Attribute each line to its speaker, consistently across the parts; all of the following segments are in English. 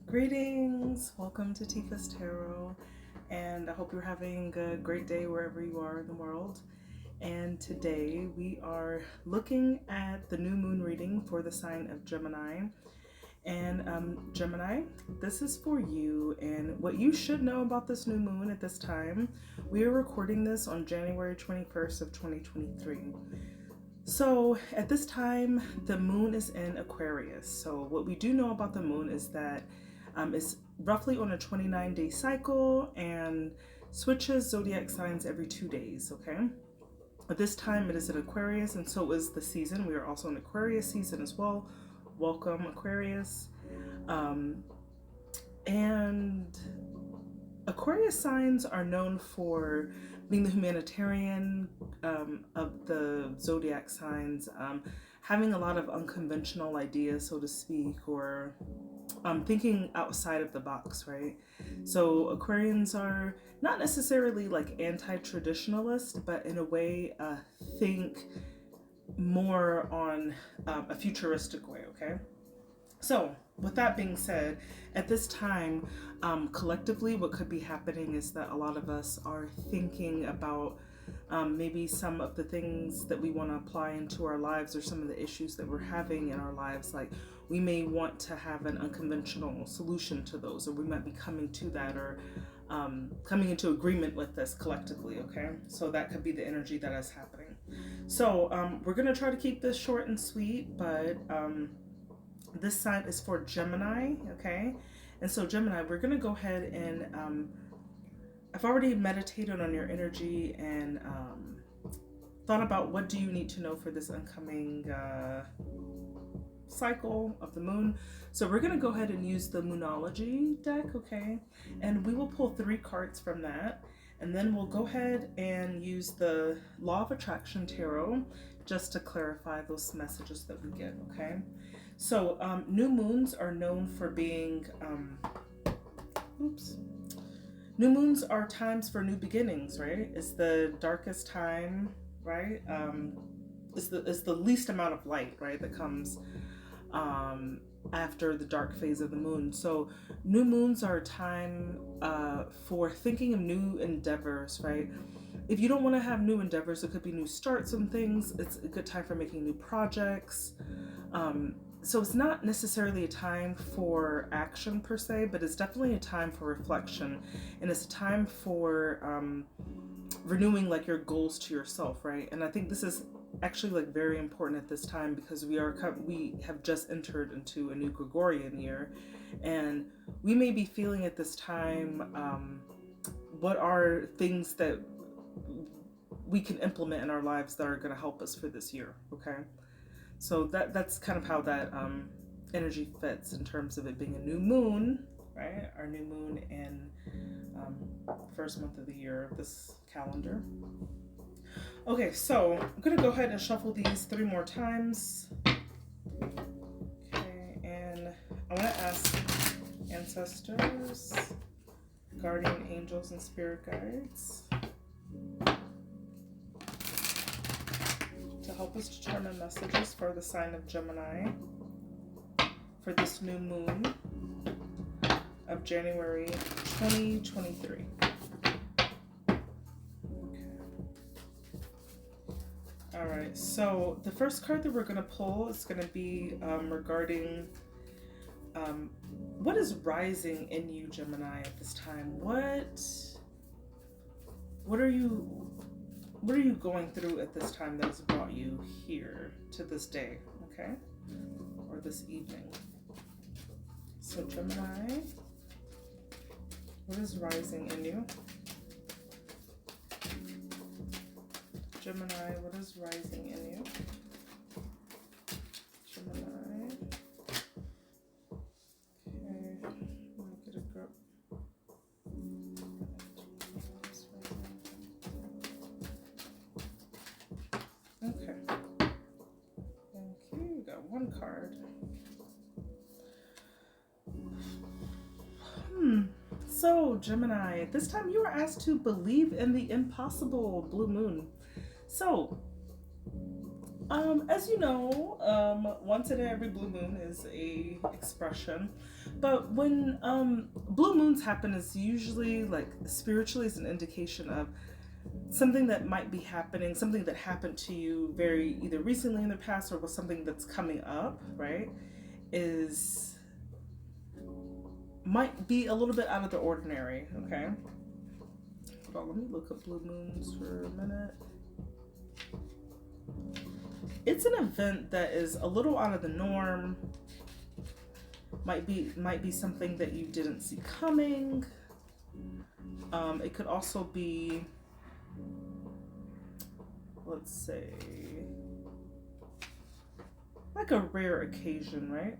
Speaker 1: Greetings, welcome to Tifa's Tarot, and I hope you're having a great day wherever you are in the world. And today we are looking at the new moon reading for the sign of Gemini. And Gemini, this is for you and what you should know about this new moon at this time. We are recording this on January 21st of 2023. So at this time, the moon is in Aquarius. So what we do know about the moon is that it's roughly on a 29-day cycle and switches zodiac signs every 2 days, okay? At this time, it is in Aquarius, and so is the season. We are also in Aquarius season as well. Welcome, Aquarius. And Aquarius signs are known for being the humanitarian of the zodiac signs, having a lot of unconventional ideas, so to speak, or thinking outside of the box, right? So Aquarians are not necessarily like anti-traditionalist, but in a way think more on a futuristic way, okay? So with that being said, at this time, collectively, what could be happening is that a lot of us are thinking about maybe some of the things that we want to apply into our lives or some of the issues that we're having in our lives. Like we may want to have an unconventional solution to those, or we might be coming to that, or coming into agreement with this collectively, okay? So that could be the energy that is happening. So we're going to try to keep this short and sweet, but this sign is for Gemini, okay? And so Gemini, we're going to go ahead and I've already meditated on your energy and thought about what do you need to know for this incoming cycle of the moon. So we're going to go ahead and use the Moonology deck, okay? And we will pull 3 cards from that. And then we'll go ahead and use the Law of Attraction Tarot just to clarify those messages that we get, okay? So new moons are known for being, new moons are times for new beginnings, right? It's the darkest time, right? It's the least amount of light, right, that comes after the dark phase of the moon. So new moons are a time for thinking of new endeavors, right? If you don't want to have new endeavors, it could be new starts and things. It's a good time for making new projects. So it's not necessarily a time for action per se, but it's definitely a time for reflection, and it's a time for renewing like your goals to yourself, right? And I think this is actually like very important at this time because we have just entered into a new Gregorian year, and we may be feeling at this time what are things that we can implement in our lives that are going to help us for this year, okay? So that's kind of how that energy fits in terms of it being a new moon, right? Our new moon in first month of the year of this calendar. Okay, so I'm going to go ahead and shuffle these 3 more times. Okay, and I want to ask ancestors, guardian angels, and spirit guides to help us determine messages for the sign of Gemini for this new moon of January 2023. Okay. All right, so the first card that we're going to pull is going to be regarding what is rising in you, Gemini, at this time. What are you going through at this time that has brought you here to this day, okay? Or this evening. So Gemini, what is rising in you? Gemini, what is rising in you? Gemini. Okay, let me get a grip. Okay. Thank you. We got 1 card. So, Gemini, at this time you are asked to believe in the impossible, blue moon. So, As you know, once in every blue moon is a expression, but when blue moons happen, is usually like spiritually is an indication of something that might be happening, something that happened to you very either recently in the past or was something that's coming up, right? Is might be a little bit out of the ordinary. Okay, hold on, let me look up blue moons for a minute. It's an event that is a little out of the norm. Might be something that you didn't see coming. It could also be, let's say, like a rare occasion, right?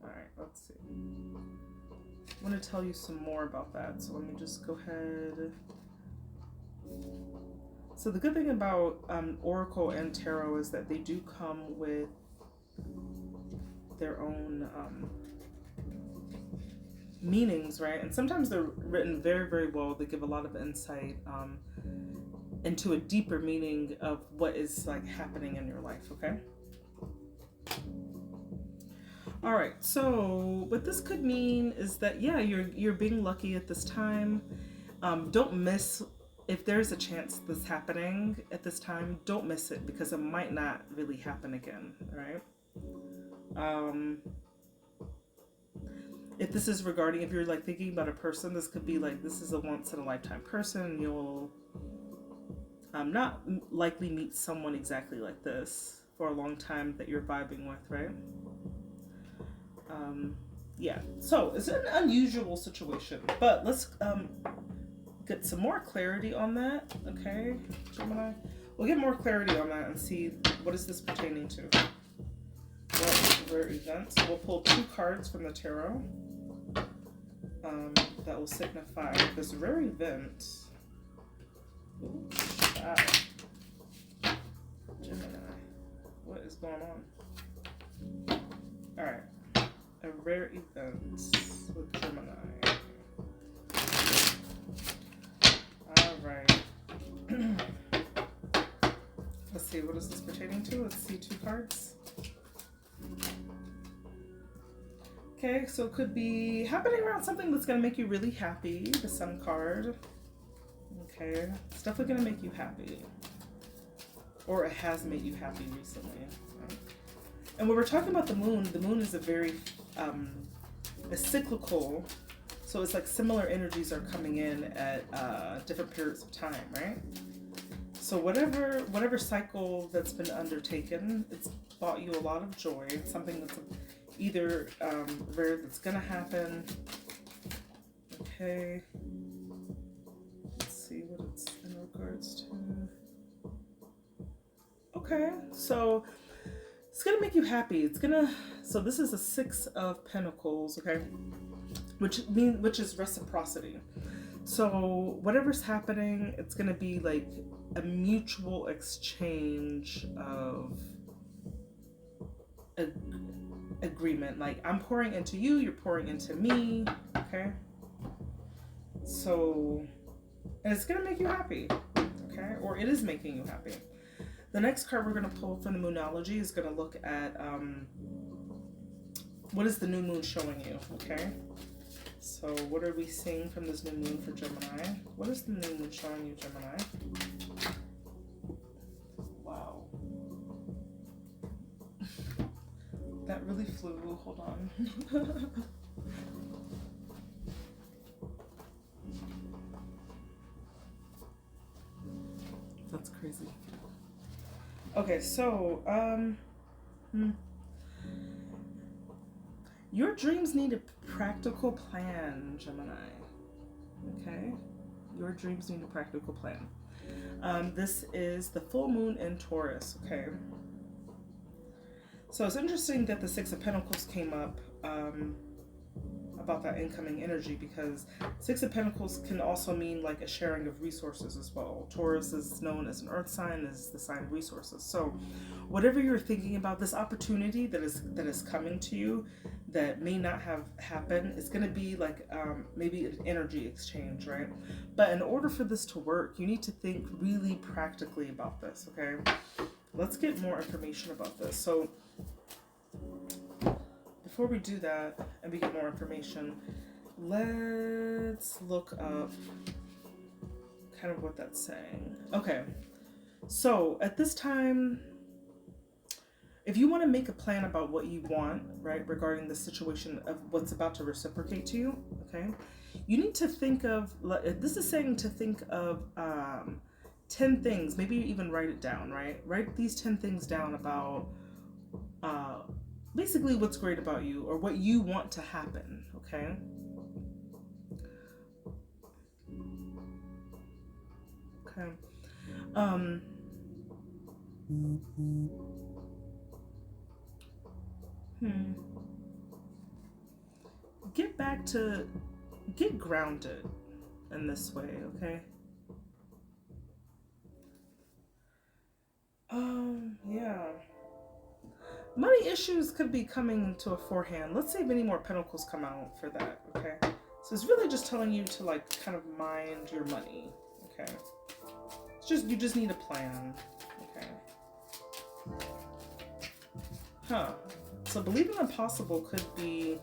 Speaker 1: All right, let's see. I want to tell you some more about that, so let me just go ahead. So the good thing about Oracle and Tarot is that they do come with their own meanings, right? And sometimes they're written very, very well. They give a lot of insight into a deeper meaning of what is like happening in your life, okay? All right, so what this could mean is that, yeah, you're being lucky at this time. Don't miss, if there's a chance this happening at this time, don't miss it because it might not really happen again, right? If this is regarding, if you're like thinking about a person, this could be like, this is a once in a lifetime person. You'll not likely meet someone exactly like this for a long time that you're vibing with, right? Yeah, so it's an unusual situation, but let's get some more clarity on that, okay, Gemini? We'll get more clarity on that and see what is this pertaining to. What rare events? We'll pull 2 cards from the tarot that will signify this rare event. Ooh, wow. Gemini, what is going on? All right. A rare event with Gemini. Alright. Let's see, what is this pertaining to? Let's see 2 cards. Okay, so it could be happening around something that's going to make you really happy. The Sun card. Okay, it's definitely going to make you happy. Or it has made you happy recently. Right? And when we're talking about the moon is a very a cyclical, so it's like similar energies are coming in at different periods of time, right? So whatever cycle that's been undertaken, it's brought you a lot of joy. It's something that's either rare that's gonna happen. Okay, let's see what it's in regards to. Okay, so it's gonna make you happy. So this is a 6 of Pentacles, okay? Which is reciprocity. So whatever's happening, it's gonna be like a mutual exchange of agreement. Like, I'm pouring into you, you're pouring into me, okay? So, and it's gonna make you happy, okay? Or it is making you happy. The next card we're going to pull from the Moonology is going to look at what is the new moon showing you, okay? So what are we seeing from this new moon for Gemini? What is the new moon showing you, Gemini? Wow. That really flew. Hold on. That's crazy. Okay, so, your dreams need a practical plan, Gemini. Okay? Your dreams need a practical plan. This is the full moon in Taurus, okay? So it's interesting that the 6 of Pentacles came up about that incoming energy, because 6 of Pentacles can also mean like a sharing of resources as well. Taurus is known as an earth sign, is the sign of resources. So whatever you're thinking about, this opportunity that is coming to you that may not have happened, it's going to be like maybe an energy exchange, right? But in order for this to work, you need to think really practically about this, okay? let's get more information about this. So before we do that and we get more information, let's look up kind of what that's saying. Okay, so at this time, if you want to make a plan about what you want, right, regarding the situation of what's about to reciprocate to you, okay, you need to think of, this is saying to think of 10 things, maybe even write it down, right? Write these 10 things down about basically what's great about you or what you want to happen, okay? Okay. Get grounded in this way, okay? Yeah. Money issues could be coming to a forehand. Let's see if any more pentacles come out for that, okay? So it's really just telling you to like kind of mind your money, okay? It's just, you just need a plan, okay? So believing the impossible could be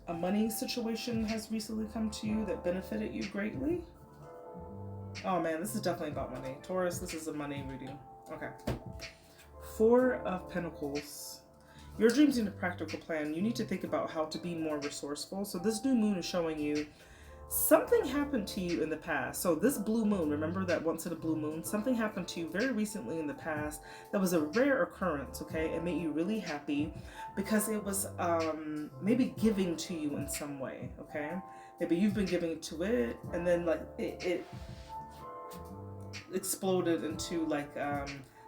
Speaker 1: a money situation has recently come to you that benefited you greatly. Oh man, this is definitely about money. Taurus, this is a money reading. Okay. 4 of Pentacles. Your dreams need a practical plan. You need to think about how to be more resourceful. So this new moon is showing you something happened to you in the past. So this blue moon, remember that once in a blue moon, something happened to you very recently in the past that was a rare occurrence, okay? It made you really happy because it was maybe giving to you in some way, okay? Maybe you've been giving to it and then like it exploded into like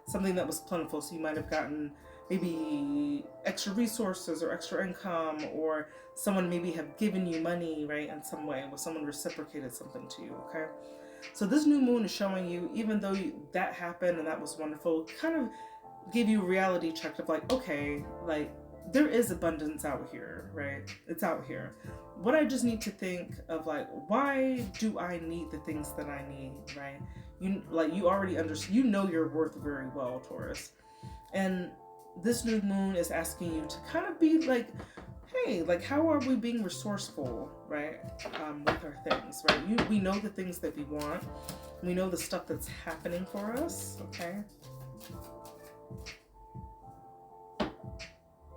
Speaker 1: something that was plentiful. So you might have gotten maybe extra resources or extra income, or someone maybe have given you money, right, in some way, where someone reciprocated something to you, okay? So this new moon is showing you, even though that happened and that was wonderful, kind of give you a reality check of like, okay, like there is abundance out here, right? It's out here. What I just need to think of like, why do I need the things that I need, right? You already understand, you know your worth very well, Taurus. And this new moon is asking you to kind of be like, hey, like how are we being resourceful, right? With our things, right? We know the things that we want. We know the stuff that's happening for us, okay?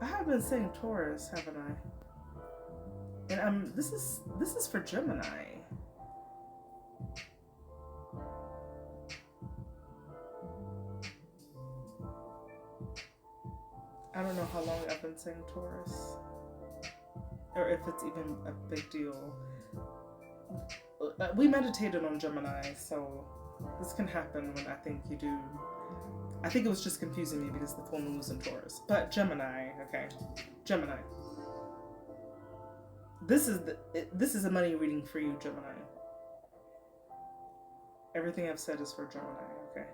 Speaker 1: I have been saying Taurus, haven't I? And this is for Gemini. I don't know how long I've been saying Taurus, or if it's even a big deal. We meditated on Gemini, so this can happen when I think you do. I think it was just confusing me because the full moon was in Taurus. But Gemini, okay, Gemini. This is a money reading for you, Gemini. Everything I've said is for Gemini, okay?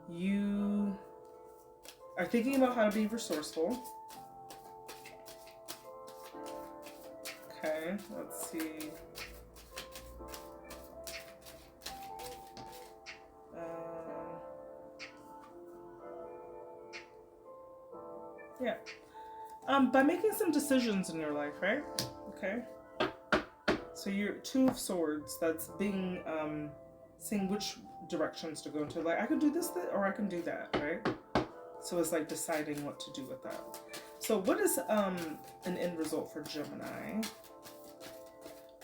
Speaker 1: You are thinking about how to be resourceful. Okay, let's see. Yeah. By making some decisions in your life, right? Okay. So you're 2 of Swords. That's being seeing which directions to go into. Like I could do this, or I can do that, right? So it's like deciding what to do with that. So what is an end result for Gemini?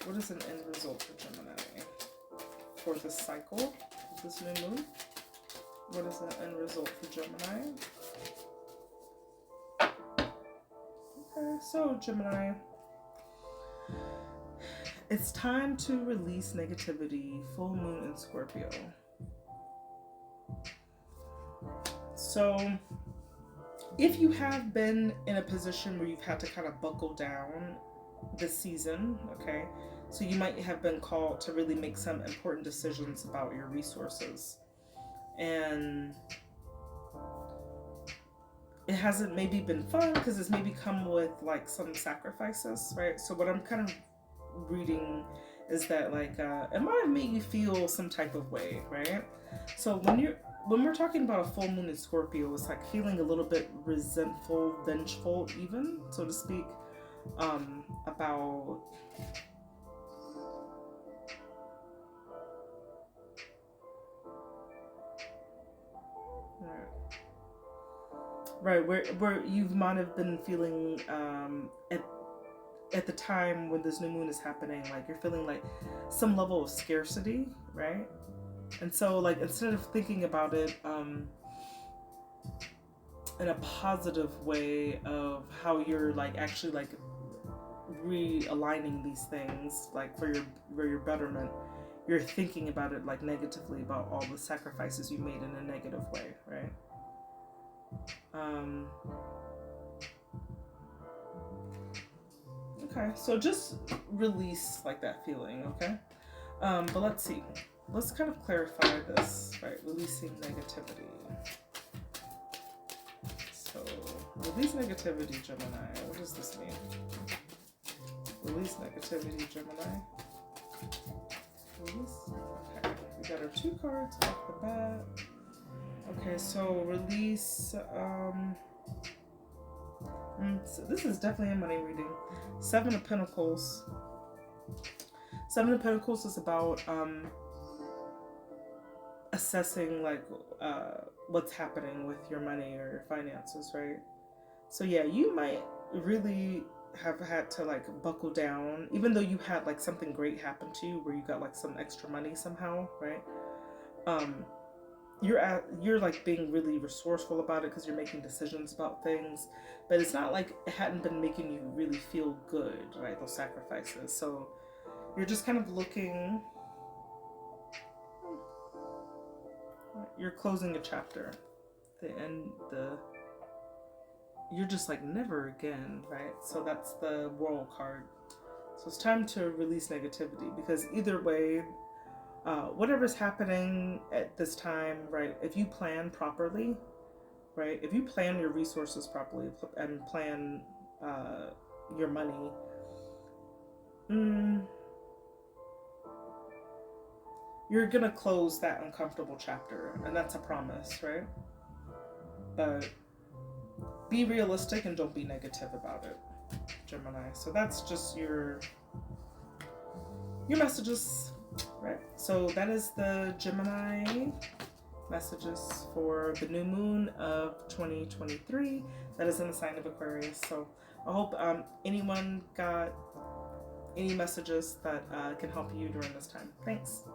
Speaker 1: What is an end result for Gemini for this cycle, this new moon? What is an end result for Gemini? Okay, so Gemini, it's time to release negativity. Full moon in Scorpio. So if you have been in a position where you've had to kind of buckle down this season, okay, so you might have been called to really make some important decisions about your resources, and it hasn't maybe been fun because it's maybe come with like some sacrifices, right? So what I'm kind of reading is that like it might have made you feel some type of way, right? So when you're when we're talking about a full moon in Scorpio, it's like feeling a little bit resentful, vengeful, even, so to speak, about right, where you might have been feeling at the time when this new moon is happening, like you're feeling like some level of scarcity, right? And so, like, instead of thinking about it in a positive way of how you're like actually like realigning these things like for your betterment, you're thinking about it like negatively, about all the sacrifices you made in a negative way, right? Okay, so just release like that feeling, okay? But let's see. Let's kind of clarify this, right? Releasing negativity. So, release negativity, Gemini. What does this mean? Release negativity, Gemini. Release. Okay, we got our 2 cards off the bat. Okay, so release. So this is definitely a money reading. 7 of Pentacles. 7 of Pentacles is about assessing like what's happening with your money or your finances, right? So yeah, you might really have had to like buckle down, even though you had like something great happen to you where you got like some extra money somehow, right? You're like being really resourceful about it because you're making decisions about things, but it's not like it hadn't been making you really feel good, right? Those sacrifices. So you're just kind of looking, you're closing a chapter, you're just like never again, right? So that's the World card. So it's time to release negativity, because either way, whatever's happening at this time, right? If you plan properly, right? If you plan your resources properly and plan your money, you're gonna close that uncomfortable chapter, and that's a promise, right? But be realistic and don't be negative about it, Gemini. So that's just your messages, right? So that is the Gemini messages for the new moon of 2023. That is in the sign of Aquarius. So I hope anyone got any messages that can help you during this time. Thanks.